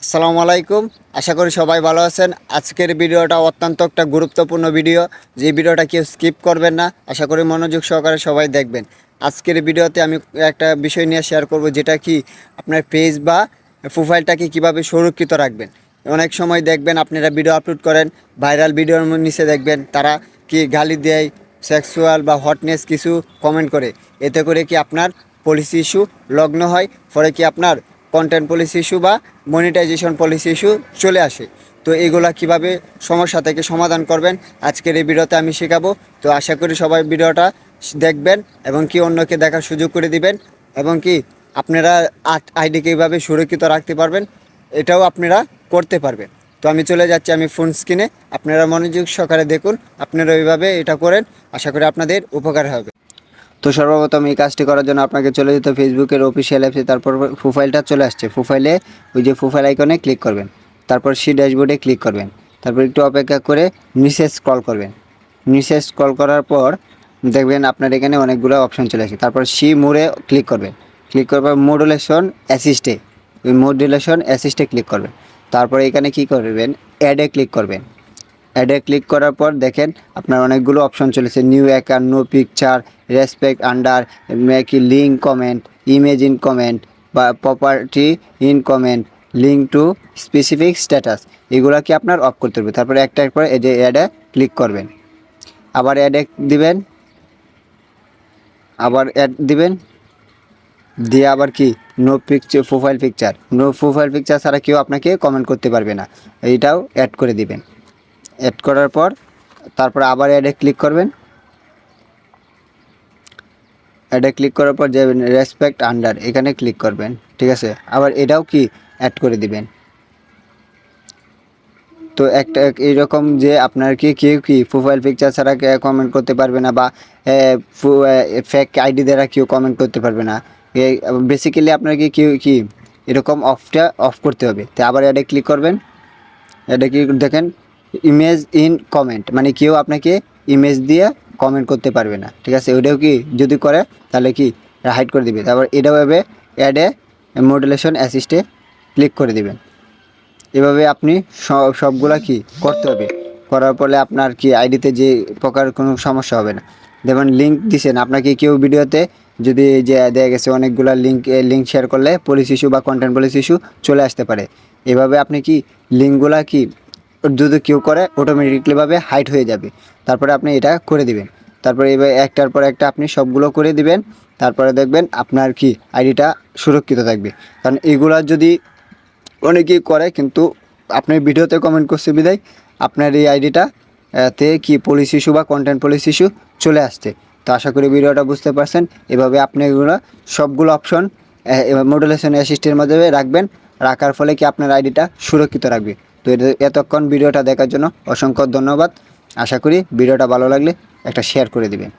আসসালামু আলাইকুম। আশা করি সবাই ভালো আছেন। আজকের ভিডিওটা অত্যন্ত একটা গুরুত্বপূর্ণ ভিডিও, যে ভিডিওটা কেউ স্কিপ করবেন না। আশা করি মনোযোগ সহকারে সবাই দেখবেন। আজকের ভিডিওতে আমি একটা বিষয় নিয়ে শেয়ার করব, যেটা কি আপনার পেজ বা প্রোফাইলটাকে কিভাবে সুরক্ষিত রাখবেন। অনেক সময় দেখবেন আপনারা ভিডিও আপলোড করেন, ভাইরাল ভিডিওর নিচে দেখবেন তারা কি গালি দেয়, সেক্সুয়াল বা হটনেস কিছু কমেন্ট করে। এতে করে কি আপনার পলিসি ইস্যু লগ্ন হয়, পরে কি আপনার কন্টেন্ট পলিসি ইস্যু বা মনিটাইজেশন পলিসি ইস্যু চলে আসে। তো এগুলা কিভাবে সমস্যা থেকে সমাধান করবেন আজকের এই ভিডিওতে আমি শেখাবো। তো আশা করি সবাই ভিডিওটা দেখবেন এবং কি অন্যকে দেখার সুযোগ করে দিবেন, এবং কি আপনারা আইডিকে এইভাবে সুরক্ষিত রাখতে পারবেন, এটাও আপনারা করতে পারবেন। তো আমি চলে যাচ্ছি আমি ফোন স্ক্রিনে, আপনারা মনোযোগ সহকারে দেখুন, আপনারা এইভাবে এটা করেন, আশা করি আপনাদের উপকার হবে। তো সর্বপ্রথম এই কাজটি করার জন্য আপনাকে চলে যেতে ফেসবুকের অফিসিয়াল অ্যাপসে, তারপর প্রোফাইলটা চলে আসছে, প্রোফাইলে ওই যে প্রোফাইল আইকনে ক্লিক করবেন, তারপর সি ড্যাশবোর্ডে ক্লিক করবেন, তারপর একটু অপেক্ষা করে নিচে স্ক্রল করবেন। নিচে স্ক্রল করার পর দেখবেন আপনার এখানে অনেকগুলো অপশন চলে আসে, তারপর সি মোড়ে ক্লিক করবেন। ক্লিক করার পর মডুলেশন অ্যাসিস্টে, ওই মডুলেশন অ্যাসিস্টে ক্লিক করবেন। তারপরে এখানে কি করবেন, অ্যাডে ক্লিক করবেন। অ্যাডে ক্লিক করার পর দেখেন আপনার অনেকগুলো অপশন চলেছে, new account, no picture, respect under, কি link comment, image in comment বা property in comment, link to specific status, এগুলো কি আপনার অফ করতে হবে। তারপরে একটা পর এই যে অ্যাডে ক্লিক করবেন, আবার অ্যাডে দিবেন, আবার অ্যাড দিবেন, দিয়ে আবার কি no picture, profile picture, no profile picture ছাড়া কেউ আপনাকে কমেন্ট করতে পারবে না, এইটাও অ্যাড করে দিবেন। অ্যাড করার পর তারপরে আবার অ্যাডে ক্লিক করবেন। অ্যাডে ক্লিক করার পর যাবেন রেসপেক্ট আন্ডার, এখানে ক্লিক করবেন, ঠিক আছে। আবার এটাও কি অ্যাড করে দিবেন। তো একটা এইরকম যে আপনার কি কেউ কি প্রোফাইল পিকচার ছাড়া কমেন্ট করতে পারবে না, বা ফেক আইডি দ্বারা কেউ কমেন্ট করতে পারবে না। বেসিক্যালি আপনার কি কেউ কি এরকম অফ করতে হবে। তো আবার অ্যাডে ক্লিক করবেন। এটা কি দেখেন, ইমেজ ইন কমেন্ট, মানে কেউ আপনাকে ইমেজ দিয়ে কমেন্ট করতে পারবে না, ঠিক আছে। ওইটাও কি যদি করে তাহলে কি হাইড করে দিবে। তারপর এটাও এভাবে অ্যাডে মডুলেশন অ্যাসিস্টে ক্লিক করে দিবেন। এভাবে আপনি সবগুলা কি করতে হবে। করার পরে আপনার কি আইডিতে যে প্রকার কোনো সমস্যা হবে না। যেমন লিঙ্ক দিছেন, আপনাকে কেউ ভিডিওতে যদি যে দেয়া গেছে অনেকগুলা লিঙ্ক শেয়ার করলে পলিসি ইস্যু বা কন্টেন্ট পলিসি ইস্যু চলে আসতে পারে। এভাবে আপনি কি লিঙ্কগুলা কি যদি কেউ করে অটোমেটিকলিভাবে হাইড হয়ে যাবে। তারপরে আপনি এটা করে দিবেন। তারপরে এবার একটার পর একটা আপনি সবগুলো করে দিবেন। তারপরে দেখবেন আপনার কি আইডিটা সুরক্ষিত থাকবে। কারণ এগুলা যদি অনেকেই করে, কিন্তু আপনার ভিডিওতে কমেন্ট করছে বিদায় আপনার এই আইডিটা তে কি পলিসি ইস্যু বা কন্টেন্ট পলিসি ইস্যু চলে আসছে। তো আশা করি ভিডিওটা বুঝতে পারছেন। এভাবে আপনি এগুলো সবগুলো অপশন মডুলেশন অ্যাসিস্টের মাধ্যমে রাখবেন, রাখার ফলে কি আপনার আইডিটা সুরক্ষিত রাখবে। তো এতক্ষণ ভিডিওটা দেখার জন্য অসংখ্য ধন্যবাদ। আশা করি ভিডিওটা ভালো লাগলে একটা শেয়ার করে দিবেন।